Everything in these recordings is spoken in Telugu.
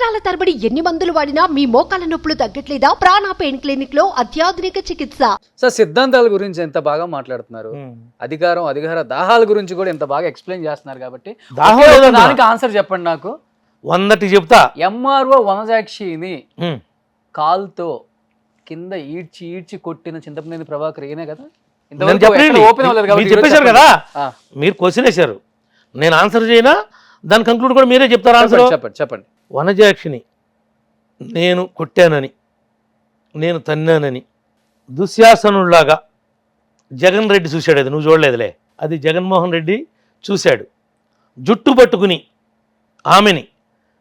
సంవత్సరాల తరబడి ఎన్ని మందులు వాడినా మీ మోకాల నొప్పులు తగ్గట్లేదా? ప్రాణ పెయిన్ క్లినిక్ లో అత్యాధునిక చికిత్స. సార్, సిద్ధాంతాల గురించి ఎంత బాగా మాట్లాడుతున్నారు, అధికార దాహాల గురించి కూడా ఎంత బాగా ఎక్స్ప్లెయిన్ చేస్తున్నారు కాబట్టి దానికి ఆన్సర్ చెప్పండి నాకు. 100 చెప్తా. ఎంఆర్ఓ వనజాక్షిని కాల్తో కింద ఈడ్చి కొట్టిన చింతపనేని ప్రభాకర్ ఈయనే కదా? చెప్పేశారు కదా, మీరు క్వశ్చన్ వేశారు, నేను ఆన్సర్ చేయనా? దాని కంక్లూడ్ కూడా మీరే చెప్తారు ఆన్సర్. చెప్పండి. వనజాక్షిని నేను కొట్టానని, నేను తన్నానని దుశ్శాసనులాగా జగన్ రెడ్డి చూశాడు. అది నువ్వు చూడలేదులే, అది జగన్మోహన్ రెడ్డి చూశాడు. జుట్టు పట్టుకుని ఆమెని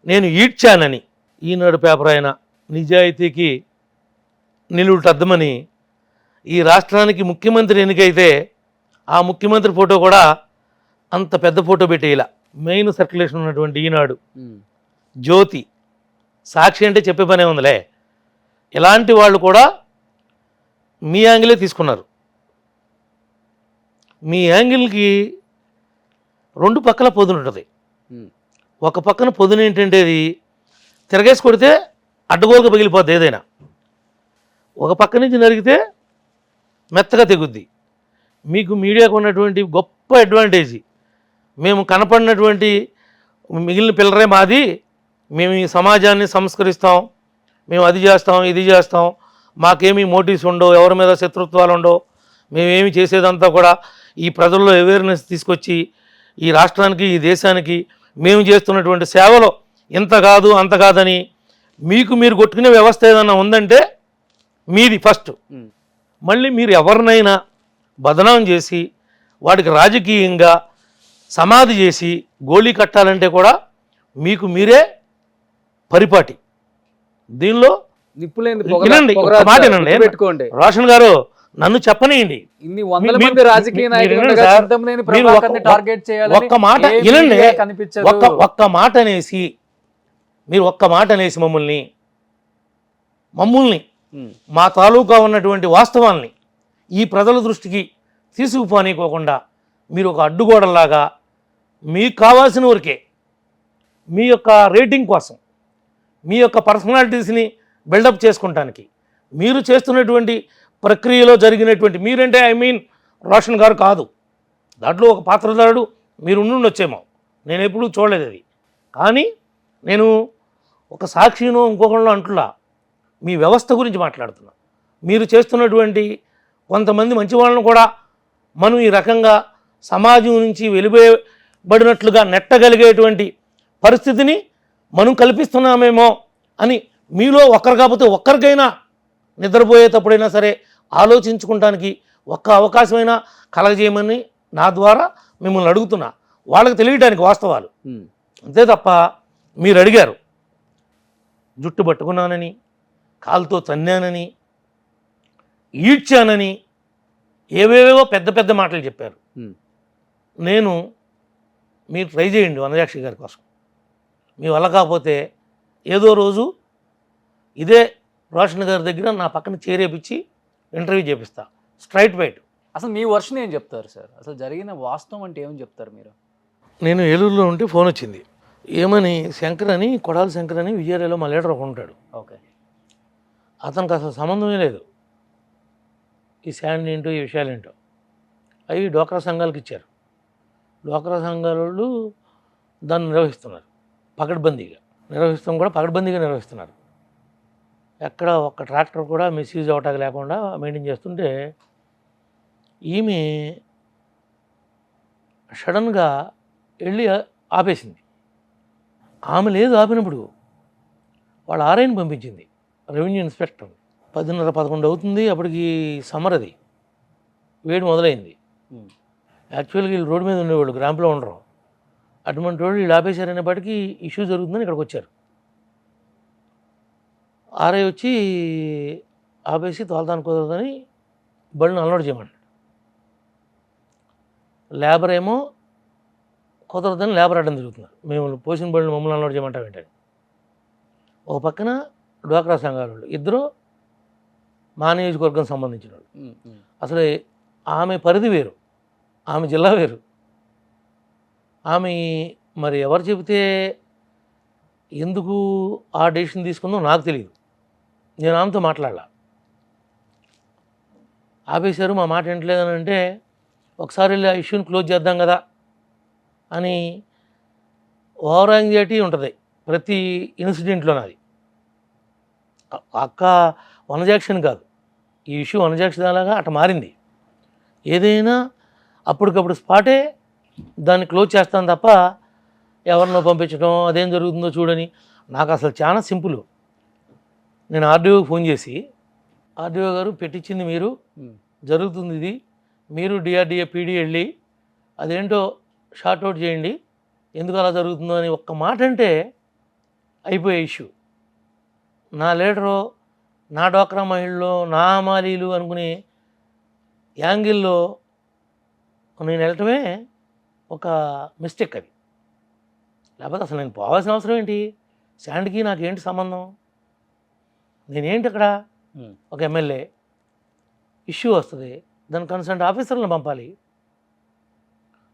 నేను ఈడ్చానని ఈనాడు పేపర్ ఆయన నిజాయితీకి నిలువుటద్దమని ఈ రాష్ట్రానికి ముఖ్యమంత్రి ఎన్నికైతే ఆ ముఖ్యమంత్రి ఫోటో కూడా అంత పెద్ద ఫోటో పెట్టేలా మెయిన్ సర్క్యులేషన్ ఉన్నటువంటి ఈనాడు, జ్యోతి, సాక్షి అంటే చెప్పే పనే ఉందిలే. ఇలాంటి వాళ్ళు కూడా మీ యాంగిలే తీసుకున్నారు. మీ యాంగిల్కి 2 పక్కల పొదును ఉంటుంది. ఒక పక్కన పొదును ఏంటంటే అది తిరగేసి కొడితే అడ్డగోలుగా పగిలిపోద్ది ఏదైనా, ఒక పక్క నుంచి నరిగితే మెత్తగా తెగుద్ది. మీకు మీడియాకు ఉన్నటువంటి గొప్ప అడ్వాంటేజ్, మేము కనపడినటువంటి మిగిలిన పిల్లరే మాది, మేము ఈ సమాజాన్ని సంస్కరిస్తాం, మేము అది చేస్తాం ఇది చేస్తాం, మాకేమీ మోటివ్స్ ఉండవు, ఎవరి మీద శత్రుత్వాలు ఉండవు, మేమేమి చేసేదంతా కూడా ఈ ప్రజల్లో అవేర్నెస్ తీసుకొచ్చి ఈ రాష్ట్రానికి ఈ దేశానికి మేము చేస్తున్నటువంటి సేవలో ఇంత కాదు అంత కాదని మీకు మీరు కొట్టుకునే వ్యవస్థ ఏదన్నా ఉందంటే మీది ఫస్ట్. మళ్ళీ మీరు ఎవరినైనా బదనాం చేసి వాడికి రాజకీయంగా సమాధి చేసి గోళీ కట్టాలంటే కూడా మీకు మీరే పరిపాటి. దీనిలో వినండి, ఒక మాట వినండి. రోషన్ గారు నన్ను చెప్పనియండి. ఒక్క మాట వినండి. ఒక్క మాట అనేసి మీరు ఒక్క మాట అనేసి మమ్మల్ని మా తాలూకా ఉన్నటువంటి వాస్తవాల్ని ఈ ప్రజల దృష్టికి తీసుకుపోనీకోకుండా మీరు ఒక అడ్డుగోడలాగా మీకు కావాల్సిన వరకే మీ యొక్క రేటింగ్ కోసం, మీ యొక్క పర్సనాలిటీస్ని బిల్డప్ చేసుకుంటానికి మీరు చేస్తున్నటువంటి ప్రక్రియలో జరిగినటువంటి, మీరంటే రోషన్ గారు కాదు, దాంట్లో ఒక పాత్రధారుడు మీరు ఉండొచ్చేమో, నేను ఎప్పుడూ చూడలేదు అది. కానీ నేను ఒక సాక్షినో ఇంకొకళ్ళు అంటున్నా, మీ వ్యవస్థ గురించి మాట్లాడుతున్నా. మీరు చేస్తున్నటువంటి కొంతమంది మంచి వాళ్ళను కూడా మనం ఈ రకంగా సమాజం నుంచి వెలువబడినట్లుగా నెట్టగలిగేటువంటి పరిస్థితిని మనం కల్పిస్తున్నామేమో అని మీలో ఒక్కరు కాకపోతే ఒక్కరికైనా నిద్రపోయేటప్పుడైనా సరే ఆలోచించుకోవడానికి ఒక్క అవకాశమైనా కలగజేయమని నా ద్వారా మిమ్మల్ని అడుగుతున్నా, వాళ్ళకి తెలియడానికి వాస్తవాలు. అంతే తప్ప మీరు అడిగారు జుట్టు పట్టుకున్నానని, కాలుతో తన్నానని, ఈడ్చానని, ఏవేవో పెద్ద పెద్ద మాటలు చెప్పారు. నేను మీరు ట్రై చేయండి వనజాక్షి గారి కోసం, మీ వల్ల కాకపోతే ఏదో రోజు ఇదే రోషన్ గారి దగ్గర నా పక్కన చేరేపించి ఇంటర్వ్యూ చేపిస్తా, స్ట్రైట్ వైట్. అసలు మీ వర్షన్ ఏం చెప్తారు సార్? అసలు జరిగిన వాస్తవం అంటే ఏమని చెప్తారు మీరు? నేను ఏలూరులో ఉంటే ఫోన్ వచ్చింది, ఏమని, శంకర్ అని, కొడాలి శంకర్ అని విజయవాడలో మా లీడర్ ఒక ఉంటాడు. ఓకే, అతనికి అసలు సంబంధమే లేదు ఈ శాండ్ ఏంటో ఈ విషయాలు ఏంటో. అవి డ్వాక్రా సంఘాలకు ఇచ్చారు. డ్వాక్రా సంఘాల వాళ్ళు దాన్ని నిర్వహిస్తున్నారు, పకడ్బందీగా నిర్వహిస్తున్నారు. ఎక్కడ ఒక్క ట్రాక్టర్ కూడా మిస్యూజ్ అవటానికి లేకుండా మెయింటైన్ చేస్తుంటే ఈమె సడన్గా వెళ్ళి ఆపేసింది. ఆమె లేదు ఆపినప్పుడు వాళ్ళ ఆర్ఐని పంపించింది, రెవెన్యూ ఇన్స్పెక్టర్. 10:30-11 అవుతుంది, అప్పటికి సమ్మర్, అది వేడి మొదలైంది. యాక్చువల్గా వీళ్ళు రోడ్డు మీద ఉండేవాళ్ళు, గ్రాంప్లో ఉండరు. అటువంటి వాళ్ళు వీళ్ళు ఆపేశారనేపాటికి ఇష్యూ జరుగుతుందని ఇక్కడికి వచ్చారు. ఆర్ఐ వచ్చి ఆపేసి తోలతాను కుదరదని బళ్ళను అన్లోడ్ చేయమన్నాడు. లేబర్ ఏమో కుదరదని లేబర్ అడ్డం తిరుగుతున్నారు, మేము పోసిన బళ్ళను మమ్మల్ని అన్లోడ్ చేయమంటాం ఏంటని. ఒక పక్కన డ్వాక్రా సంఘాల వాళ్ళు, ఇద్దరు మా నియోజకవర్గం సంబంధించిన వాళ్ళు. అసలు ఆమె పరిధి వేరు, ఆమె జిల్లా వేరు. ఆమె మరి ఎవరు చెబితే ఎందుకు ఆ డెసిషన్ తీసుకుందో నాకు తెలియదు. నేను ఆమెతో మాట్లాడాల. ఆపేశారు, మా మాట వింటలేదని అంటే ఒకసారి వెళ్ళి ఆ ఇష్యూని క్లోజ్ చేద్దాం కదా అని ఓవర్ యాంగ్జైటీ ఉంటుంది ప్రతి ఇన్సిడెంట్లో. నాది అక్క వనజాక్షన్ కాదు, ఈ ఇష్యూ వనజాక్షన్ అలాగా అట్ట మారింది. ఏదైనా అప్పటికప్పుడు స్పాటే దాన్ని క్లోజ్ చేస్తాను తప్ప ఎవరినో పంపించడం అదేం జరుగుతుందో చూడని. నాకు అసలు చాలా సింపుల్. నేను ఆర్డీఓకి ఫోన్ చేసి, ఆర్డీఓ గారు పెట్టించింది మీరు, జరుగుతుంది ఇది, మీరు డిఆర్డిఏ పీడీ వెళ్ళి అదేంటో షార్ట్అవుట్ చేయండి, ఎందుకు అలా జరుగుతుందో అని ఒక్క మాట అంటే అయిపోయే ఇష్యూ. నా లీడరు, నా డోక్రా మహిళలు, నా అమాలీలు అనుకునే యాంగిల్లో నేను వెళ్ళటమే ఒక మిస్టేక్. అది లేకపోతే అసలు నేను పోవాల్సిన అవసరం ఏంటి? శాండ్కి నాకేంటి సంబంధం? నేనేంటి అక్కడ? ఒక ఎమ్మెల్యే ఇష్యూ వస్తుంది, దాని కన్సర్న్ ఆఫీసర్లను పంపాలి.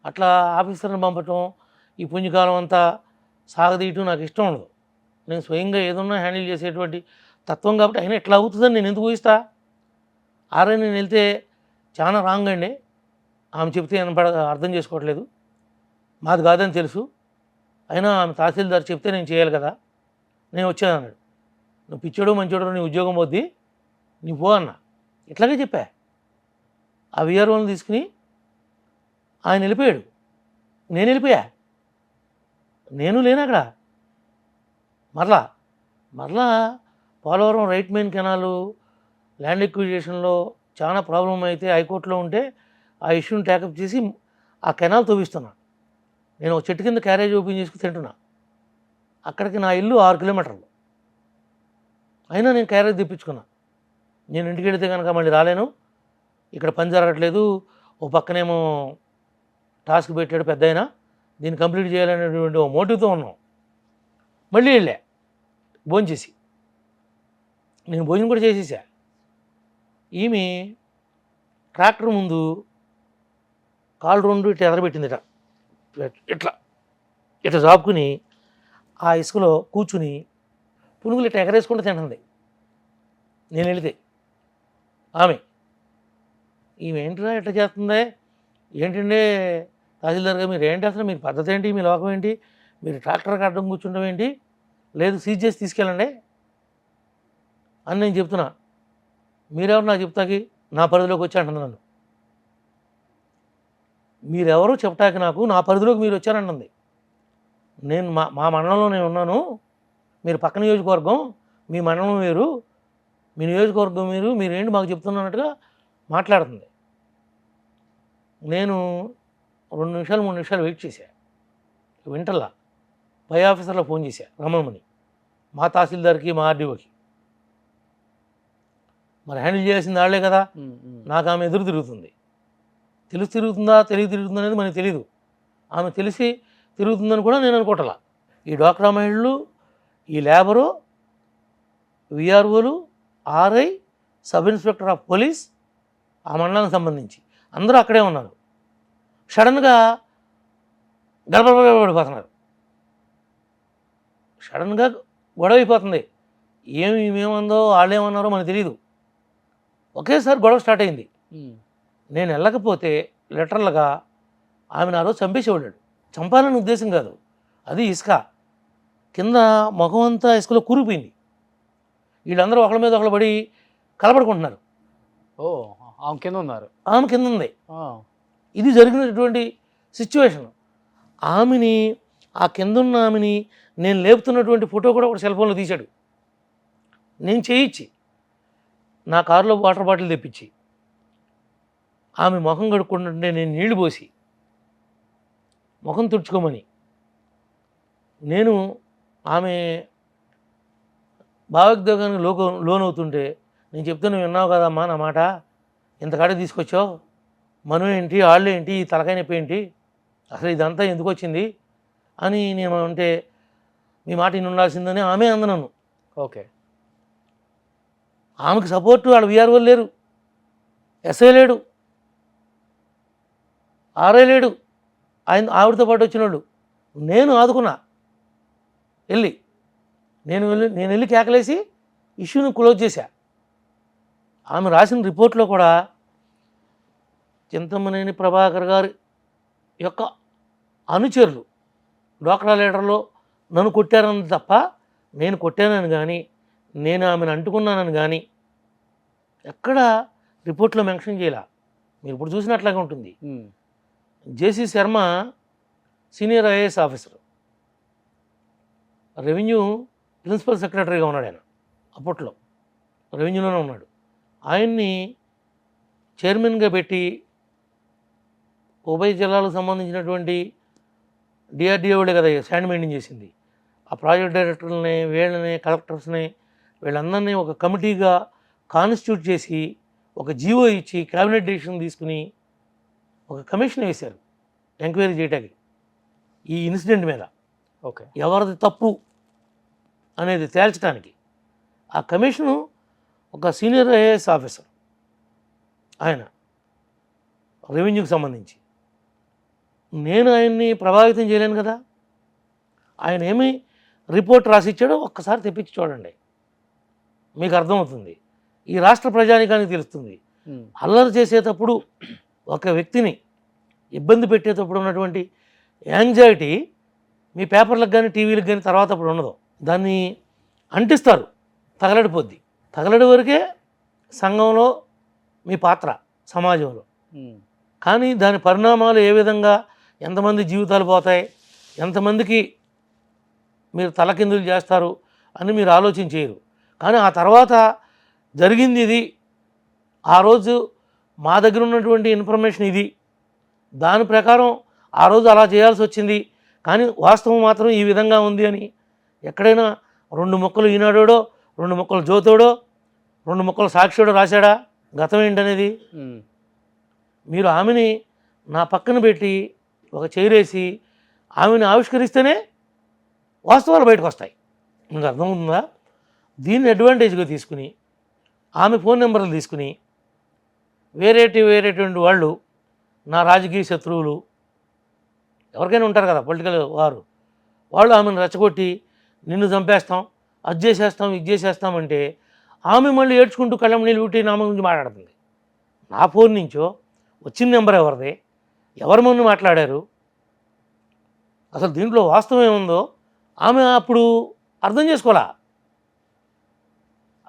అట్లా ఆఫీసర్లను పంపటం, ఈ పుణ్యకాలం అంతా సాగదీయటం నాకు ఇష్టం ఉండదు. నేను స్వయంగా ఏదన్నా హ్యాండిల్ చేసేటువంటి తత్వం కాబట్టి అయినా ఎట్లా అవుతుందని నేను ఎందుకు ఊహిస్తా? ఆరే నేను వెళ్తే చాలా రాంగ్ అండి, ఆమె చెప్తే అర్థం చేసుకోవట్లేదు, మాది కాదని తెలుసు, అయినా ఆమె తహసీల్దార్ చెప్తే నేను చేయాలి కదా, నేను వచ్చాను అన్నాడు. నువ్వు పిచ్చోడు మంచోడు, నీ ఉద్యోగం పోద్ది, నువ్వు పో అన్న. ఇట్లాగే చెప్పా. ఆ విఆర్ఓని తీసుకుని ఆయన వెళ్ళిపోయాడు, నేను వెళ్ళిపోయా. నేను లేను అక్కడ. మరలా Polavaram right main canal land ఎక్విజిషన్లో చాలా ప్రాబ్లం అయితే హైకోర్టులో ఉంటే ఆ ఇష్యూని ట్యాకప్ చేసి ఆ కెనాల్ తవ్విస్తున్నా. నేను ఒక చెట్టు కింద క్యారేజ్ ఓపెన్ చేసుకుని తింటున్నా. అక్కడికి నా ఇల్లు 6 కిలోమీటర్లు, అయినా నేను క్యారేజ్ తెప్పించుకున్నా. నేను ఇంటికి వెళితే కనుక మళ్ళీ రాలేను, ఇక్కడ పని జరగట్లేదు, ఓ పక్కనేమో టాస్క్ పెట్టాడు పెద్ద అయినా, దీన్ని కంప్లీట్ చేయాలనేటువంటి ఓ మోటివ్తో ఉన్నాం. మళ్ళీ వెళ్ళా భోంచేసి, నేను భోజనం కూడా చేసేసా. ఈమె ట్రాక్టర్ ముందు కాళ్ళు 2 ఇట్లా ఎదరబెట్టిందిట, ఇట్లా జాపుకుని ఆ ఇసుకలో కూర్చుని పునుగులు ఇట్లా ఎగరేసుకుంటూ తింటుంది. నేను వెళితే ఆమె, ఈమె ఏంటిరా ఇట్లా చేస్తుందే, ఏంటంటే తహసీల్దార్గా మీరు ఏంటి, అసలు మీరు పద్ధతి ఏంటి, మీ లోకం ఏంటి, మీరు ట్రాక్టర్కి అడ్డం కూర్చుంటాం ఏంటి, లేదు సీజ్ చేసి తీసుకెళ్ళండి అని నేను చెప్తున్నా. మీరెవరు నాకు చెప్తాకి, నా పరిధిలోకి వచ్చి అంటుంది నన్ను. మీరెవరు చెప్తాకి నాకు, నా పరిధిలోకి మీరు వచ్చారంటుంది. నేను మా మండలంలో నేను ఉన్నాను, మీరు పక్క నియోజకవర్గం, మీ మండలం వేరు, మీ నియోజకవర్గం మీరేంటి మాకు చెప్తున్నట్టుగా మాట్లాడుతుంది. నేను 2 నిమిషాలు 3 నిమిషాలు వెయిట్ చేశా, వింటల్లా. పై ఆఫీసర్లో ఫోన్ చేశా, రమణమని, మా తహసీల్దార్కి మా ఆర్డీఓకి. మరి హ్యాండిల్ చేయాల్సింది వాళ్ళే కదా. నాకు ఆమె ఎదురు తిరుగుతుంది. తెలిసి తిరుగుతుందా తెలియ తిరుగుతుందా అనేది మనకు తెలీదు. ఆమె తెలిసి తిరుగుతుందని కూడా నేను అనుకోవట్లా. ఈ డ్వాక్రా మహిళలు, ఈ లేబరు, విఆర్ఓలు, RI, sub inspector of police, ఆ మండలానికి సంబంధించి అందరూ అక్కడే ఉన్నారు. సడన్గా గడపడిపోతున్నారు, సడన్గా గొడవ అయిపోతుంది. ఏమేమందో వాళ్ళేమన్నారో మనకు తెలియదు. ఒకేసారి గొడవ స్టార్ట్ అయింది. నేను వెళ్ళకపోతే లిటరల్గా ఆమె నా రోజు చంపేసేవాడాడు. చంపాలని ఉద్దేశం కాదు, అది ఇసుక కింద ముఖం అంతా ఇసుకలో కూరిపోయింది. వీళ్ళందరూ ఒకళ్ళ మీద ఒకళ్ళు పడి కలపడుకుంటున్నారు. ఆమె కింద ఉన్నారు, ఆమె కింద ఉంది. ఇది జరిగినటువంటి సిచ్యువేషన్. ఆమెని, ఆ కింద ఉన్న ఆమెని నేను లేపుతున్నటువంటి ఫోటో కూడా ఒక సెల్ ఫోన్లో తీశాడు. నేను చేయించి నా కారులో వాటర్ బాటిల్ తెప్పించి ఆమె ముఖం కడుక్కుంటుంటే నేను నీళ్లు పోసి ముఖం తుడుచుకోమని, నేను ఆమె భావోద్వేగానికి లోనవుతుంటే నేను చెప్తే నువ్వు విన్నావు కదమ్మా నా మాట, ఇంతకాడే తీసుకొచ్చావు, మనం ఏంటి వాళ్ళు ఏంటి, ఈ తలకాయ నొప్పి ఏంటి, అసలు ఇదంతా ఎందుకు వచ్చింది అని నేను అంటే, మీ మాట ఇన్ని ఉండాల్సిందని ఆమె అంది నన్ను. ఓకే, ఆమెకు సపోర్టు వాళ్ళ విఆర్ఓ లేరు, ఎస్ఐ లేడు, ఆర్ఐ లేడు, ఆవిడతో పాటు వచ్చిన వాళ్ళు. నేను ఆదుకున్నా వెళ్ళి, నేను వెళ్ళి కేకలేసి ఇష్యూని క్లోజ్ చేశా. ఆమె రాసిన రిపోర్ట్లో కూడా చింతమనేని ప్రభాకర్ గారి యొక్క అనుచరులు డ్వాక్రా లీడర్లో నన్ను కొట్టారని తప్ప నేను కొట్టానని కానీ నేను ఆమెను అంటుకున్నానని కానీ ఎక్కడ రిపోర్ట్లో మెన్షన్ చేయాల. మీరు ఇప్పుడు చూసినట్లాగే ఉంటుంది. J C Sharma senior IAS officer, revenue principal సెక్రటరీగా ఉన్నాడు. ఆయన అప్పట్లో రెవెన్యూలోనే ఉన్నాడు. ఆయన్ని చైర్మన్గా పెట్టి ఉభయ జిల్లాలకు సంబంధించినటువంటి డిఆర్డిఓడే కదా శాండ్ మెయింటైన్ చేసింది. ఆ ప్రాజెక్ట్ డైరెక్టర్లని, వీళ్ళని, కలెక్టర్స్ని, వీళ్ళందరినీ ఒక కమిటీగా కాన్స్టిట్యూట్ చేసి ఒక జీవో ఇచ్చి క్యాబినెట్ డెసిషన్ తీసుకుని ఒక కమిషన్ వేశారు ఎంక్వైరీ చేయడానికి ఈ ఇన్సిడెంట్ మీద. ఓకే, ఎవరిది తప్పు అనేది తేల్చడానికి. ఆ కమిషను ఒక సీనియర్ ఐఏఎస్ ఆఫీసర్, ఆయన రెవెన్యూకి సంబంధించి. నేను ఆయన్ని ప్రభావితం చేయలేను కదా. ఆయన ఏమి రిపోర్ట్ రాసిచ్చాడో ఒక్కసారి తెప్పించి చూడండి, మీకు అర్థమవుతుంది. ఈ రాష్ట్ర ప్రజానికానికి తెలుస్తుంది. అల్లరి చేసేటప్పుడు ఒక వ్యక్తిని ఇబ్బంది పెట్టేటప్పుడు ఉన్నటువంటి యాంగ్జైటీ మీ పేపర్లకు కానీ టీవీలకు కానీ తర్వాత అప్పుడు ఉండదు. దాన్ని అంటిస్తారు, తగలడిపోద్ది. తగలడి వరకే సంఘంలో మీ పాత్ర సమాజంలో. కానీ దాని పరిణామాలు ఏ విధంగా, ఎంతమంది జీవితాలు పోతాయి, ఎంతమందికి మీరు తలకిందులు చేస్తారు అని మీరు ఆలోచన చేయరు. కానీ ఆ తర్వాత జరిగింది ఇది, ఆ రోజు మా దగ్గర ఉన్నటువంటి ఇన్ఫర్మేషన్ ఇది, దాని ప్రకారం ఆ రోజు అలా చేయాల్సి వచ్చింది, కానీ వాస్తవం మాత్రం ఈ విధంగా ఉంది అని ఎక్కడైనా 2 ముక్కలు ఈనాడోడో, 2 ముక్కలు జ్యోతోడో, 2 ముక్కలు సాక్షిడో రాశాడా గతం ఏంటనేది? మీరు ఆమెని నా పక్కన పెట్టి ఒక చైరేసి ఆమెను ఆవిష్కరిస్తేనే వాస్తవాలు బయటకు వస్తాయి. మీకు అర్థమవుతుందా? దీన్ని అడ్వాంటేజ్గా తీసుకుని ఆమె ఫోన్ నెంబర్లు తీసుకుని వేరేటువంటి వాళ్ళు, నా రాజకీయ శత్రువులు ఎవరికైనా ఉంటారు కదా పొలిటికల్ వాళ్ళు ఆమెను రెచ్చగొట్టి నిన్ను చంపేస్తాం, అది చేసేస్తాం, ఇది చేసేస్తామంటే ఆమె మళ్ళీ ఏడ్చుకుంటూ కళ్ళం నీళ్ళు పుట్టి నా గురించి మాట్లాడుతుంది. నా ఫోన్ నుంచో వచ్చిన నెంబర్ ఎవరిది, ఎవరి ముందు మాట్లాడారు, అసలు దీంట్లో వాస్తవం ఏముందో ఆమె అప్పుడు అర్థం చేసుకోవాలా.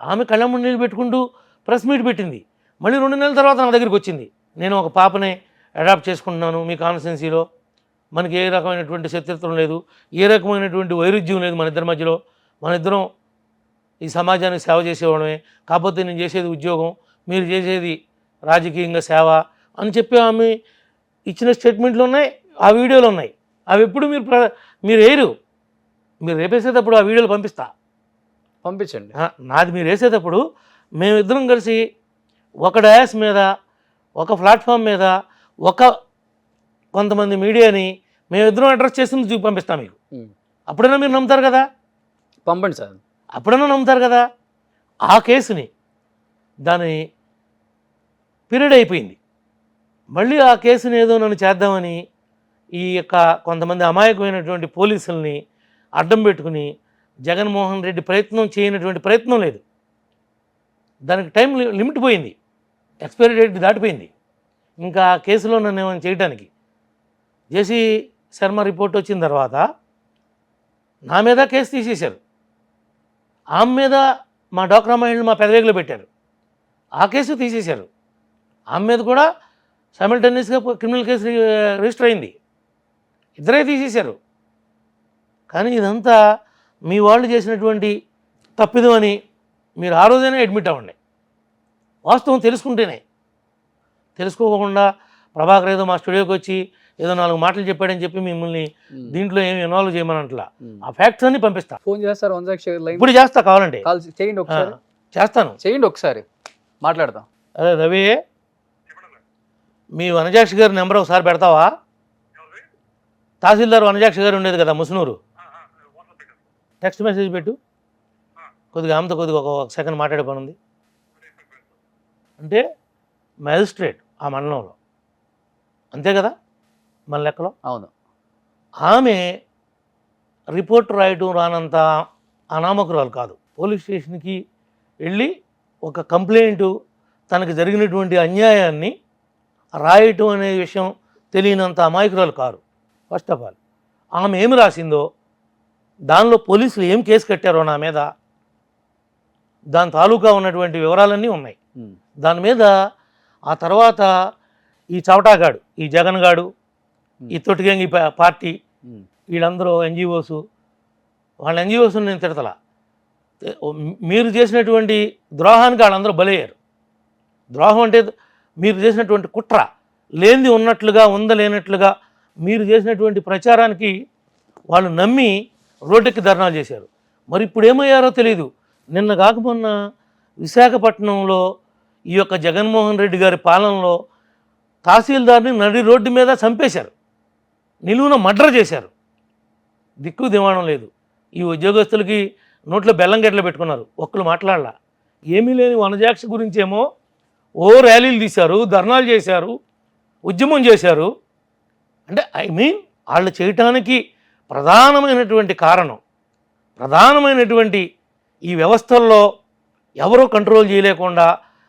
ఆమె కళ్ళమ్మ నీళ్ళు పెట్టుకుంటూ ప్రెస్ మీట్ పెట్టింది. మళ్ళీ 2 నెలల తర్వాత నా దగ్గరికి వచ్చింది, నేను ఒక పాపనే అడాప్ట్ చేసుకుంటున్నాను మీ కాన్స్టిట్యున్సీలో, మనకి ఏ రకమైనటువంటి శత్రుత్వం లేదు, ఏ రకమైనటువంటి వైరుధ్యం లేదు మన ఇద్దరి మధ్యలో, మన ఇద్దరం ఈ సమాజానికి సేవ చేసేవాడమే, కాకపోతే నేను చేసేది ఉద్యోగం, మీరు చేసేది రాజకీయంగా సేవ అని చెప్పి ఆమె ఇచ్చిన స్టేట్మెంట్లు ఉన్నాయి, ఆ వీడియోలు ఉన్నాయి. అవి ఎప్పుడు మీరు వేయరు, మీరు రేపేసేటప్పుడు ఆ వీడియోలు పంపించండి. నాది మీరు వేసేటప్పుడు మేమిద్దరం కలిసి ఒక డయాస్ మీద, ఒక ప్లాట్ఫామ్ మీద, కొంతమంది మీడియాని మేమిద్దరం అడ్రస్ చేసి పంపిస్తాం మీకు. అప్పుడైనా మీరు నమ్ముతారు కదా, పంపండి సార్, అప్పుడైనా నమ్ముతారు కదా. ఆ కేసుని దాని పీరియడ్ అయిపోయింది, మళ్ళీ ఆ కేసుని ఏదో నన్ను చేద్దామని ఈ యొక్క కొంతమంది అమాయకమైనటువంటి పోలీసుల్ని అడ్డం పెట్టుకుని జగన్మోహన్ రెడ్డి ప్రయత్నం చేయనటువంటి ప్రయత్నం లేదు. దానికి టైం లిమిట్ పోయింది, ఎక్స్పైరీ డేట్ దాటిపోయింది. ఇంకా ఆ కేసులో నన్ను ఏమైనా చేయడానికి జేసీ శర్మ రిపోర్ట్ వచ్చిన తర్వాత నా మీద కేసు తీసేశారు, ఆమె మీద మా డ్వాక్రా మహిళలు మా పెదవేగిలో పెట్టారు, ఆ కేసు తీసేశారు. ఆమె మీద కూడా సైమల్టేనియస్గా క్రిమినల్ కేసు రిజిస్టర్ అయింది, ఇద్దరే తీసేశారు. కానీ ఇదంతా మీ వాళ్ళు చేసినటువంటి తప్పిదం అని మీరు ఆ రోజైనా అడ్మిట్ అవ్వండి. వాస్తవం తెలుసుకుంటేనే. తెలుసుకోకుండా ప్రభాకర్ ఏదో మా స్టూడియోకి వచ్చి ఏదో 4 మాటలు చెప్పాడని చెప్పి మిమ్మల్ని దీంట్లో ఏమి ఇన్వాల్వ్ చేయమనట్లా. ఆ ఫ్యాక్ట్స్ అన్ని పంపిస్తా. ఫోన్ చేస్తారు ఇప్పుడు చేస్తా, కావాలంటే చేయండి ఒకసారి. చేస్తాను, చేయండి ఒకసారి మాట్లాడదాం. అదే రవి, మీ వనజాక్షి గారి నెంబర్ ఒకసారి పెడతావా? తహసీల్దార్ వనజాక్షి గారు ఉండేది కదా ముసునూరు, టెక్స్ట్ మెసేజ్ పెట్టు. కొద్దిగా ఆమెతో కొద్దిగా ఒక సెకండ్ మాట్లాడే పని ఉంది. అంటే మ్యాజిస్ట్రేట్ ఆ మండలంలో, అంతే కదా మన లెక్కలో. అవును. ఆమె రిపోర్ట్ రాయటం రానంత అనామకురాలు కాదు. పోలీస్ స్టేషన్కి వెళ్ళి ఒక కంప్లైంట్, తనకు జరిగినటువంటి అన్యాయాన్ని రాయటం అనే విషయం తెలియనంత అమాయకురాలు కారు. ఫస్ట్ ఆఫ్ ఆల్ ఆమె ఏమి రాసిందో, దానిలో పోలీసులు ఏం కేసు కట్టారో నా మీద, దాని తాలూకా ఉన్నటువంటి వివరాలన్నీ ఉన్నాయి. దాని మీద ఆ తర్వాత ఈ చవటాగాడు, ఈ జగన్ గాడు, ఈ తొట్టిగంగి పార్టీ, వీళ్ళందరూ ఎన్జిఓస్, వాళ్ళ ఎన్జిఓస్ని నేను తిడతలా. మీరు చేసినటువంటి ద్రోహానికి వాళ్ళందరూ బలయ్యారు. ద్రోహం అంటే మీరు చేసినటువంటి కుట్ర, లేనిది ఉన్నట్లుగా ఉందలేనట్లుగా మీరు చేసినటువంటి ప్రచారానికి వాళ్ళు నమ్మి రోడ్డెక్కి ధర్నాలు చేశారు. మరి ఇప్పుడు ఏమయ్యారో తెలియదు. నిన్న కాకపోన్న విశాఖపట్నంలో ఈ యొక్క జగన్మోహన్ రెడ్డి గారి పాలనలో తహసీల్దార్ని నడి రోడ్డు మీద చంపేశారు, నిలువున మర్డర్ చేశారు. దిక్కు దివాణం లేదు. ఈ ఉద్యోగస్తులకి నోట్లో బెల్లం గెడ్డలు పెట్టుకున్నారు, ఒక్కరు మాట్లాడలా. ఏమీ లేని వనజాక్ష గురించేమో ఓ ర్యాలీలు తీశారు, ధర్నాలు చేశారు, ఉద్యమం చేశారు. అంటే వాళ్ళు చేయటానికి ప్రధానమైనటువంటి కారణం, ప్రధానమైనటువంటి ఈ వ్యవస్థల్లో ఎవరో కంట్రోల్ చేయలేకుండా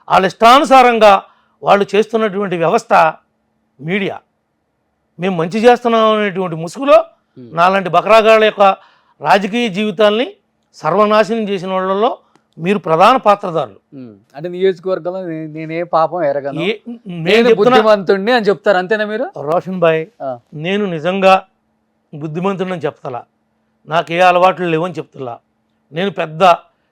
వాళ్ళ ఇష్టానుసారంగా వాళ్ళు చేస్తున్నటువంటి వ్యవస్థ మీడియా. మేము మంచి చేస్తున్నాం అనేటువంటి ముసుగులో నాలాంటి బకరాగాళ్ళ యొక్క రాజకీయ జీవితాల్ని సర్వనాశనం చేసిన వాళ్ళలో మీరు ప్రధాన పాత్రధారులు. అంటే నియోజకవర్గంలో నేనే పాపం ఎరగను, నేను బుద్ధిమంతుడిని అని చెప్తారు, అంతేనా మీరు? రోషన్ భాయ్, నేను నిజంగా బుద్ధిమంతుడిని చెప్తలా, నాకు ఏ అలవాట్లు లేవని చెప్తున్నా. నేను పెద్ద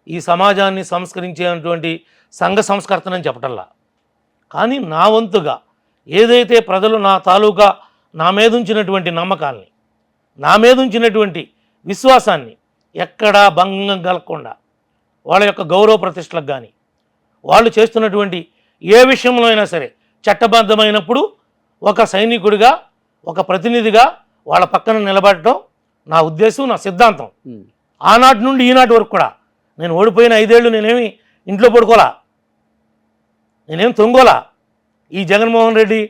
ఈ సమాజాన్ని సంస్కరించేటువంటి సంఘ సంస్కర్తనని చెప్పటల్లా. కానీ నా వంతుగా ఏదైతే ప్రజలు నా తాలూకా నా మీద ఉంచినటువంటి నమ్మకాల్ని, నా మీద ఉంచినటువంటి విశ్వాసాన్ని ఎక్కడా భంగం కలగకుండా, వాళ్ళ యొక్క గౌరవ ప్రతిష్టలకు కానీ, వాళ్ళు చేస్తున్నటువంటి ఏ విషయంలో అయినా సరే చట్టబద్ధమైనప్పుడు ఒక సైనికుడిగా, ఒక ప్రతినిధిగా వాళ్ళ పక్కన నిలబడటం నా ఉద్దేశం, నా సిద్ధాంతం. ఆనాటి నుండి ఈనాటి వరకు కూడా నేను ఓడిపోయిన 5 ఏళ్ళు నేనేమి ఇంట్లో పడుకోలా, నేనేం తొంగోలా. ఈ జగన్మోహన్ రెడ్డి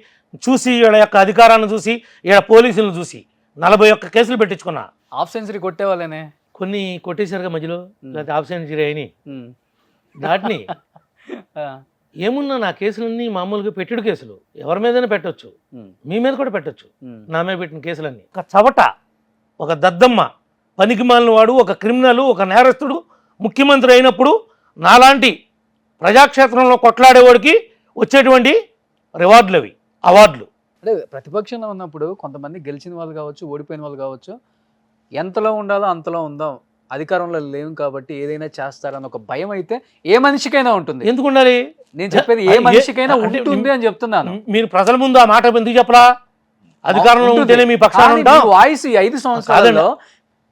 చూసి, వీళ్ళ యొక్క అధికారాన్ని చూసి, వీళ్ళ పోలీసులను చూసి 41 కేసులు పెట్టించుకున్నా. హాఫ్ సెంచరీ కొట్టేవాళ్ళనే కొన్ని కొట్టేశారుగా మధ్యలో, లేకపోతే హాఫ్ సెంచరీ అయినాయి దాటిని. ఏమున్నా నా కేసులన్నీ మామూలుగా పెట్టుడు కేసులు, ఎవరి మీదైనా పెట్టవచ్చు, మీ మీద కూడా పెట్టచ్చు. నా మీద పెట్టిన కేసులన్నీ ఒక చవట, ఒక దద్దమ్మ, పనికిమాలిన వాడు, ఒక క్రిమినల్, ఒక నేరస్తుడు ముఖ్యమంత్రి అయినప్పుడు నాలాంటి ప్రజాక్షేత్రంలో కొట్లాడేవాడికి వచ్చేటువంటి రివార్డులు, అవి అవార్డులు. అంటే ప్రతిపక్షంలో ఉన్నప్పుడు కొంతమంది గెలిచిన వాళ్ళు కావచ్చు, ఓడిపోయిన వాళ్ళు కావచ్చు, ఎంతలో ఉండాలో అంతలో ఉందాం, అధికారంలో లేవు కాబట్టి ఏదైనా చేస్తారని ఒక భయం అయితే ఏ మనిషికైనా ఉంటుంది. ఎందుకు ఉండాలి? నేను చెప్పేది ఏ మనిషికైనా ఉంటుంది అని చెప్తున్నాను. మీరు ప్రజల ముందు ఆ మాట ఎందుకు చెప్పరా? అధికారంలో ఉంటేనే మీ పక్షాన వాయిస్ 5 సంవత్సరాలలో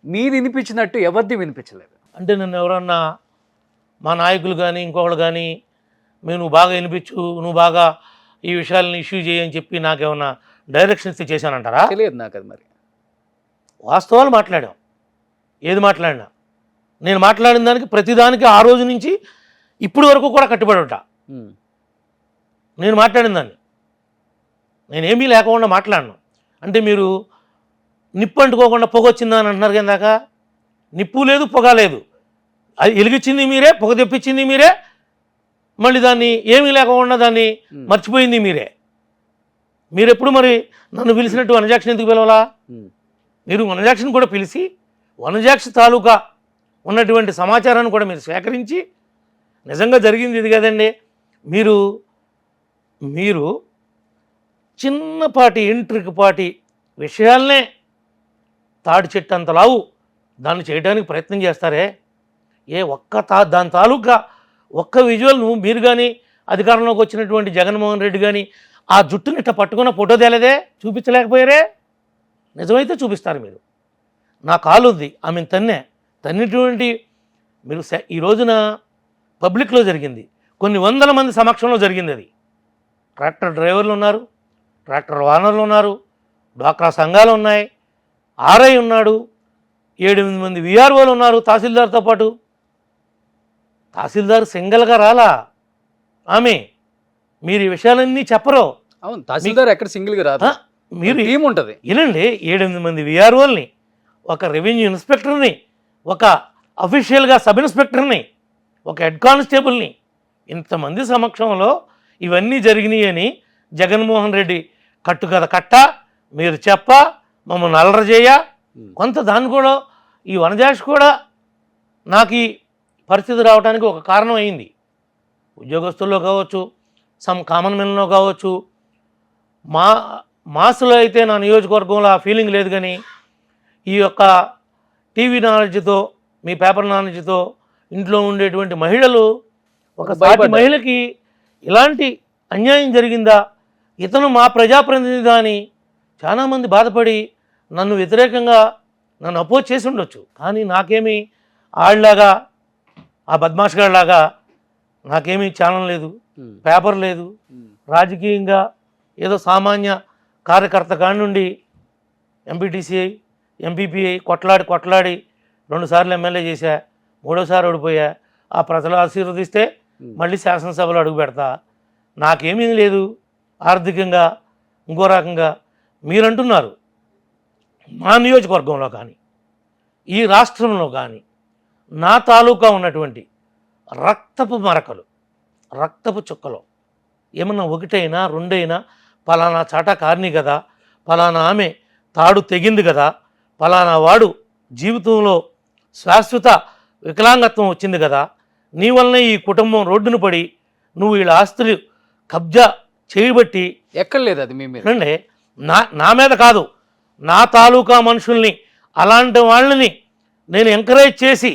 మీరు వినిపించినట్టు ఎవరిది వినిపించలేదు. అంటే నన్ను ఎవరన్నా మా నాయకులు కానీ ఇంకొకళ్ళు కానీ నువ్వు బాగా వినిపించు, నువ్వు బాగా ఈ విషయాలను ఇష్యూ చేయని చెప్పి నాకేమన్నా డైరెక్షన్స్ చేశానంటారా? తెలియదు నాకు అది. మరి వాస్తవాలు మాట్లాడాం. ఏది మాట్లాడినా నేను మాట్లాడిన దానికి ప్రతిదానికి ఆ రోజు నుంచి ఇప్పటి వరకు కూడా కట్టుబడి ఉంటా. నేను మాట్లాడిన దాన్ని నేనేమీ లేకుండా మాట్లాడను. అంటే మీరు నిప్పు అంటుకోకుండా పొగ వచ్చిందని అంటున్నారు కదా, దాకా నిప్పు లేదు, పొగ లేదు, అది వెలిగించింది మీరే, పొగ తెప్పించింది మీరే, మళ్ళీ దాన్ని ఏమీ లేకుండా దాన్ని మర్చిపోయింది మీరే. మీరెప్పుడు మరి నన్ను పిలిచినట్టు వనజాక్షన్ ఎందుకు పిలవాలా? మీరు వనజాక్షన్ కూడా పిలిచి వనజాక్ష తాలూకా ఉన్నటువంటి సమాచారాన్ని కూడా మీరు సేకరించి నిజంగా జరిగింది ఇది కదండి, మీరు చిన్నపాటి ఇంట్రికపాటి విషయాలనే తాడి చెట్టు అంత లావు దాన్ని చేయడానికి ప్రయత్నం చేస్తారే, దాని తాలూకా ఒక్క విజువల్ మీరు కానీ అధికారంలోకి వచ్చినటువంటి జగన్మోహన్ రెడ్డి కానీ ఆ జుట్టుని ఇట్లా పట్టుకున్న ఫోటో తేలేదే, చూపించలేకపోయారే? నిజమైతే చూపిస్తారు మీరు. నా కాలు ఉంది, ఆమెను తన్నిటువంటి మీరు ఈ రోజున పబ్లిక్లో జరిగింది, కొన్ని వందల మంది సమక్షంలో జరిగింది. అది ట్రాక్టర్ డ్రైవర్లు ఉన్నారు, ట్రాక్టర్ ఓనర్లు ఉన్నారు, డ్వాక్రా సంఘాలు ఉన్నాయి, ఆర్ఐ ఉన్నాడు, 7-8 మంది విఆర్ఓలు ఉన్నారు తహసీల్దార్తో పాటు. తహసీల్దార్ సింగల్గా రాలా ఆమె. మీరు ఈ విషయాలన్నీ చెప్పరు. అవును, తహసీల్దార్ ఎక్కడ సింగిల్గా రాదు, మీరు ఏముంటుంది. వినండి, 7-8 మంది విఆర్ఓల్ని, ఒక రెవెన్యూ ఇన్స్పెక్టర్ని, ఒక అఫీషియల్గా సబ్ ఇన్స్పెక్టర్ని, ఒక హెడ్ కానిస్టేబుల్ని, ఇంతమంది సమక్షంలో ఇవన్నీ జరిగినాయి అని జగన్మోహన్ రెడ్డి కట్టుకథ కట్ట, మీరు చెప్ప, మమ్మల్ని అల్లరి చేయ, కొంత దాన్ని కూడా ఈ వనజాష్ కూడా నాకు ఈ పరిస్థితి రావడానికి ఒక కారణం అయింది. ఉద్యోగస్తుల్లో కావచ్చు, సమ్ కామన్ మెన్లో కావచ్చు, మాస్లో అయితే నా నియోజకవర్గంలో ఆ ఫీలింగ్ లేదు. కానీ ఈ యొక్క టీవీ నాలెడ్జ్తో, మీ పేపర్ నాలెడ్జ్తో ఇంట్లో ఉండేటువంటి మహిళలు, ఒక సాటి మహిళకి ఇలాంటి అన్యాయం జరిగిందా, ఇతను మా ప్రజాప్రతినిధి అని చాలామంది బాధపడి నన్ను వ్యతిరేకంగా నన్ను అపోజ్ చేసి ఉండొచ్చు. కానీ నాకేమీ ఆళ్ళలాగా, ఆ బద్మాష్ గారిలాగా నాకేమీ ఛానల్ లేదు, పేపర్ లేదు. రాజకీయంగా ఏదో సామాన్య కార్యకర్త కాడి నుండి ఎంపీటీసీఐ, ఎంపీపీఐ కొట్లాడి 2 సార్లు ఎమ్మెల్యే చేశా, 3ఓసారి ఓడిపోయా. ఆ ప్రజలు ఆశీర్వదిస్తే మళ్ళీ శాసనసభలో అడుగు పెడతా. నాకేమీ లేదు ఆర్థికంగా, ఇంకో రకంగా. మీరంటున్నారు మా నియోజకవర్గంలో కానీ, ఈ రాష్ట్రంలో కానీ నా తాలూకా ఉన్నటువంటి రక్తపు మరకలు, రక్తపు చుక్కలు ఏమన్నా 1 అయినా 2 అయినా, పలానా చాట కారిని కదా, పలానా ఆమె తాడు తెగింది కదా, పలానా వాడు జీవితంలో శాశ్వత వికలాంగత్వం వచ్చింది కదా, నీ వల్లనే ఈ కుటుంబం రోడ్డును పడి నువ్వు వీళ్ళ ఆస్తులు కబ్జా చేయబట్టి ఎక్కడలేదు అది మీ మీద అంటే నా మీద కాదు, నా తాలూకా మనుషుల్ని, అలాంటి వాళ్ళని నేను ఎంకరేజ్ చేసి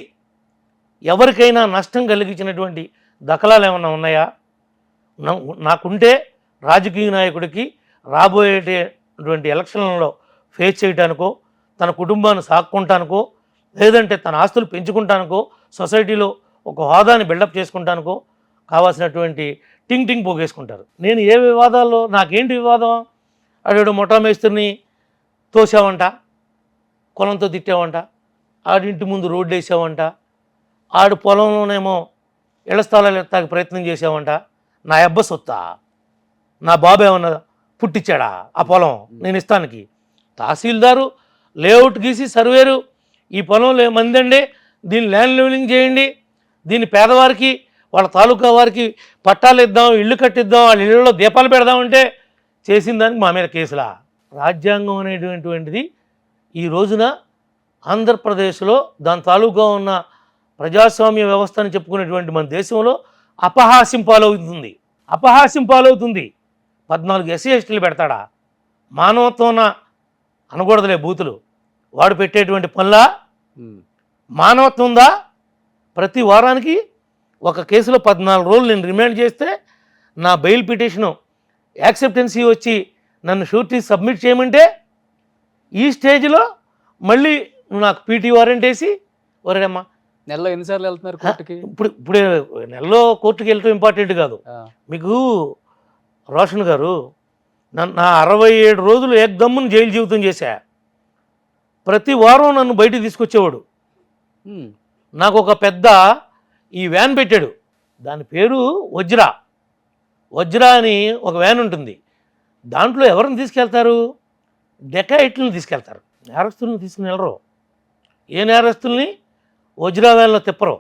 ఎవరికైనా నష్టం కలిగించినటువంటి దఖలాలు ఏమన్నా ఉన్నాయా? నాకుంటే రాజకీయ నాయకుడికి రాబోయేటటువంటి ఎలక్షన్లలో ఫేస్ చేయడానికో, తన కుటుంబాన్ని సాక్కుంటానికో, లేదంటే తన ఆస్తులు పెంచుకుంటానికో, సొసైటీలో ఒక హోదాని బిల్డప్ చేసుకుంటానికో కావాల్సినటువంటి టింగ్ పోగేసుకుంటారు. నేను ఏ వివాదాల్లో, నాకేంటి వివాదం? ఆడు మొట్టా మేస్త్రిని తోసావంట, కులంతో తిట్టావంట, ఆడింటి ముందు రోడ్డు వేసావంట, ఆడు పొలంలోనేమో ఇళ్ల స్థలాలు ఎత్తాకి ప్రయత్నం చేసావంట. నా అబ్బ సొత్తా? నా బాబు ఏమన్నా పుట్టించాడా ఆ పొలం నేను ఇస్తానికి? తహసీల్దారు లేఅవుట్ గీసి సర్వేరు, ఈ పొలం మందండి, దీన్ని ల్యాండ్ లెవెలింగ్ చేయండి, దీన్ని పేదవారికి, వాళ్ళ తాలూకా వారికి పట్టాలు ఇద్దాం, ఇళ్ళు కట్టిద్దాం, వాళ్ళ ఇళ్ళలో దీపాలు పెడదామంటే చేసిన దానికి మా మీద కేసులా? రాజ్యాంగం అనేటువంటిది ఈ రోజున ఆంధ్రప్రదేశ్లో దాని తాలూకా ఉన్న ప్రజాస్వామ్య వ్యవస్థ అని చెప్పుకునేటువంటి మన దేశంలో అపహాస్యం పాలవుతుంది. 14 SC STలు పెడతాడా? మానవత్వం అనకూడదులే బూతులు. వాడు పెట్టేటువంటి పనులా మానవత్వం ఉందా? ప్రతి వారానికి ఒక కేసులో 14 రోజులు నేను రిమాండ్ చేస్తే నా బెయిల్ పిటిషను యాక్సెప్టెన్సీ వచ్చి నన్ను షూరిటీ సబ్మిట్ చేయమంటే ఈ స్టేజ్లో మళ్ళీ నువ్వు నాకు పీటీ వారెంట్ వేసి, ఒరేమ్మా నెలలో ఎన్నిసార్లు వెళ్తున్నారు కోర్టుకి? ఇప్పుడే నెలలో కోర్టుకి వెళ్ళటం ఇంపార్టెంట్ కాదు. మీకు రోషన్ గారు, నా 67 రోజులు ఏకదమ్మును జైలు జీవితం చేశా. ప్రతి వారం నన్ను బయటికి తీసుకొచ్చేవాడు. నాకు ఒక పెద్ద ఈ వ్యాన్ పెట్టాడు, దాని పేరు వజ్రా అని ఒక వ్యాన్ ఉంటుంది. దాంట్లో ఎవరిని తీసుకెళ్తారు? డెకాయిట్లను తీసుకెళ్తారు. నేరస్తుల్ని తీసుకుని వెళ్ళరు. ఏ నేరస్తుల్ని వజ్రా వ్యాన్లో తిప్పరు.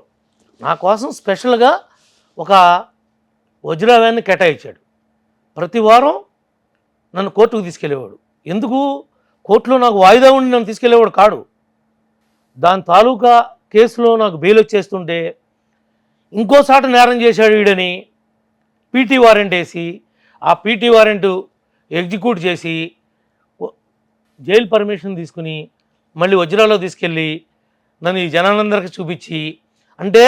నా కోసం స్పెషల్గా ఒక వజ్రా వ్యాన్ని కేటాయించాడు. ప్రతి వారం నన్ను కోర్టుకు తీసుకెళ్ళేవాడు. ఎందుకు? కోర్టులో నాకు వాయిదా ఉండి నన్ను తీసుకెళ్ళేవాడు కాడు. దాని తాలూకా కేసులో నాకు బెయిల్ వచ్చేస్తుంటే ఇంకోసాట నేరం చేశాడు వీడని పీటీ వారెంట్ వేసి, ఆ పీటీ వారెంటు ఎగ్జిక్యూట్ చేసి జైలు పర్మిషన్ తీసుకుని మళ్ళీ వజ్రాలో తీసుకెళ్ళి నన్ను ఈ జనాలందరికీ చూపించి, అంటే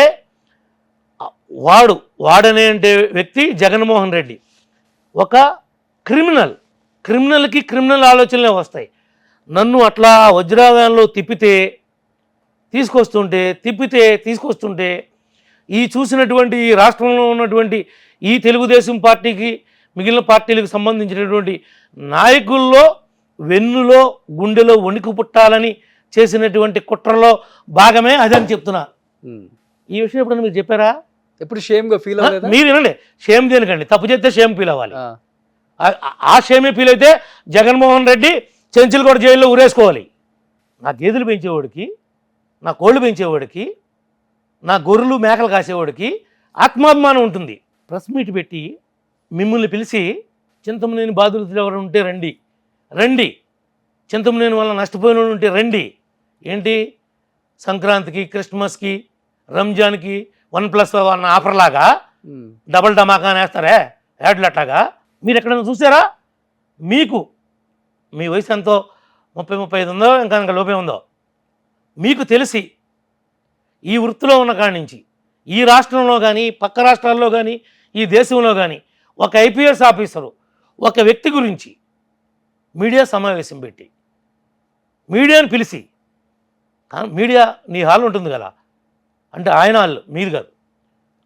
వాడనే అంటే వ్యక్తి జగన్మోహన్ రెడ్డి ఒక క్రిమినల్కి క్రిమినల్ ఆలోచనలే వస్తాయి. నన్ను అట్లా వజ్రా వ్యాన్లో తిప్పితే తీసుకొస్తుంటే ఈ చూసినటువంటి ఈ రాష్ట్రంలో ఉన్నటువంటి ఈ తెలుగుదేశం పార్టీకి, మిగిలిన పార్టీలకు సంబంధించినటువంటి నాయకుల్లో వెన్నులో గుండెలో వణుకు పుట్టాలని చేసినటువంటి కుట్రలో భాగమే అదని చెప్తున్నా. ఈ విషయం ఎప్పుడన్నా మీరు చెప్పారా? ఎప్పుడు షేమ్గా ఫీల్ అవ్వలేదా? మీరు వినండి, షేమ్ దేనికండి? తప్పు చేస్తే షేమ్ ఫీల్ అవ్వాలి. ఆ షేమే ఫీల్ అయితే జగన్మోహన్ రెడ్డి చెంచులు కూడా జైల్లో ఊరేసుకోవాలి. నా గేదెలు పెంచేవాడికి, నా కోళ్ళు పెంచేవాడికి నా గొర్రెలు మేకలు కాసేవాడికి ఆత్మాభిమానం ఉంటుంది. ప్రెస్ మీట్ పెట్టి మిమ్మల్ని పిలిచి చింతమనేని బాధితులు ఎవరు ఉంటే రండి, రండి, చింతమనేని వల్ల నష్టపోయిన వాళ్ళు ఉంటే రండి. ఏంటి సంక్రాంతికి, క్రిస్మస్కి, రంజాన్కి 1+1 ఆఫర్ లాగా డబల్ ధమాకా వేస్తారే యాడ్లు అట్లాగా. మీరు ఎక్కడైనా చూసారా? మీకు మీ వయసు ఎంతో 30-35 ఉందో, ఇంకా లోపే ఉందో, మీకు తెలిసి ఈ వృత్తిలో ఉన్న కాడి నుంచి ఈ రాష్ట్రంలో కానీ పక్క రాష్ట్రాల్లో కానీ ఈ దేశంలో కానీ ఒక ఐపీఎస్ ఆఫీసరు ఒక వ్యక్తి గురించి మీడియా సమావేశం పెట్టి మీడియాని పిలిచి, మీడియా నీ హాల్ ఉంటుంది కదా, అంటే ఆయన హాల్ మీది కాదు,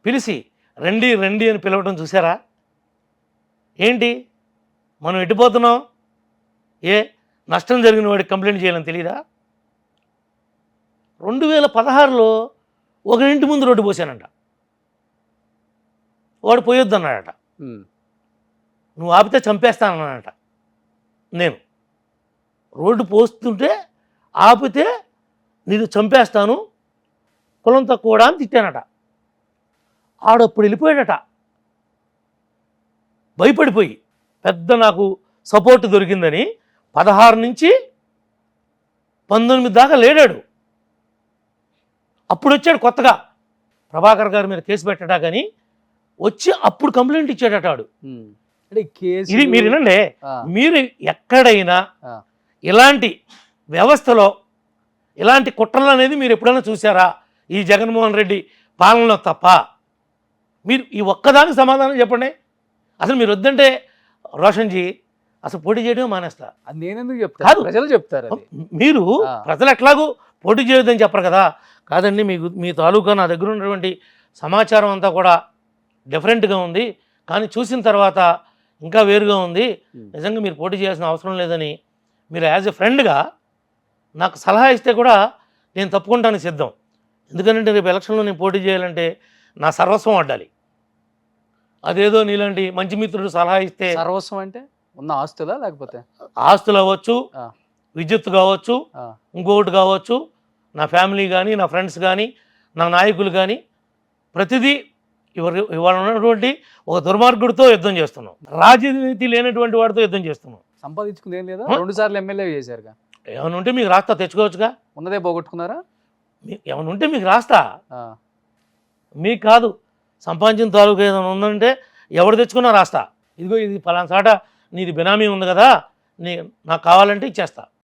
పిలిచి రండి రండి అని పిలవడం చూసారా? ఏంటి మనం ఎట్టిపోతున్నాం? నష్టం జరిగిన వాడికి కంప్లైంట్ చేయాలని తెలియదా? 2016లో ఒక ఇంటి ముందు రోడ్డు పోసానంట, వాడు పోయొద్దు అన్నాడట. నువ్వు ఆపితే చంపేస్తానన్నాడట. నేను రోడ్డు పోస్తుంటే ఆపితే నేను చంపేస్తాను, కులం తక్కువ అని తిట్టానట. ఆడప్పుడు వెళ్ళిపోయాడట భయపడిపోయి. పెద్ద నాకు సపోర్ట్ దొరికిందని 16 నుంచి 19 దాకా లేడాడు. అప్పుడు వచ్చాడు కొత్తగా, ప్రభాకర్ గారి మీద కేసు పెట్టడా కానీ వచ్చి అప్పుడు కంప్లైంట్ ఇచ్చాడట వాడు. అంటే కేసు ఇది మీరు వినండి, మీరు ఎక్కడైనా ఇలాంటి వ్యవస్థలో ఇలాంటి కుట్రలు అనేది మీరు ఎప్పుడైనా చూసారా? ఈ జగన్మోహన్ రెడ్డి పాలనలో తప్ప. మీరు ఈ ఒక్కదానికి సమాధానం చెప్పండి. అసలు మీరు వద్దంటే రోషన్జీ అసలు పోటీ చేయడం మానేస్తా. అది నేనెందుకు చెప్తాను? కాదు, ప్రజలు చెప్తారు అది. మీరు ప్రజలు ఎట్లాగూ పోటీ చేయొద్దని చెప్పరు కదా. కాదండి, మీ తాలూకా నా దగ్గర ఉన్నటువంటి సమాచారం అంతా కూడా డిఫరెంట్గా ఉంది, కానీ చూసిన తర్వాత ఇంకా వేరుగా ఉంది, నిజంగా మీరు పోటీ చేయాల్సిన అవసరం లేదని మీరు యాజ్ ఎ ఫ్రెండ్గా నాకు సలహా ఇస్తే కూడా నేను తప్పుకుంటానికి సిద్ధం. ఎందుకంటే రేపు ఎలక్షన్లో నేను పోటీ చేయాలంటే నా సర్వస్వం అడ్డాలి. అదేదో నీలాంటి మంచి మిత్రుడు సలహా ఇస్తే, సర్వస్వం అంటే ఉన్న ఆస్తులా లేకపోతే ఆస్తులు అవ్వచ్చు, విద్యుత్ కావచ్చు, ఇంకొకటి కావచ్చు, నా ఫ్యామిలీ కానీ నా ఫ్రెండ్స్ కానీ నా నాయకులు కానీ ప్రతిదీ ఇవాళ ఉన్నటువంటి ఒక దుర్మార్గుడితో యుద్ధం చేస్తున్నాం, రాజనీతి లేనటువంటి వాడితో యుద్ధం చేస్తున్నాం. సంపాదించుకుంది ఏం లేదా? 2 సార్లు ఎమ్మెల్యే చేశారుగా. ఏమైనా ఉంటే మీకు రాస్తా, తెచ్చుకోవచ్చుగా. ఉన్నదే పోగొట్టుకున్నారా? ఏమైనా ఉంటే మీకు రాస్తా. మీకు కాదు, సంపాదించిన తాలూకా ఏదైనా ఉందంటే ఎవరు తెచ్చుకున్నా రాస్తా. ఇదిగో ఇది పలానా చాట నీది బినామీ ఉంది కదా, నాకు కావాలంటే ఇచ్చేస్తా.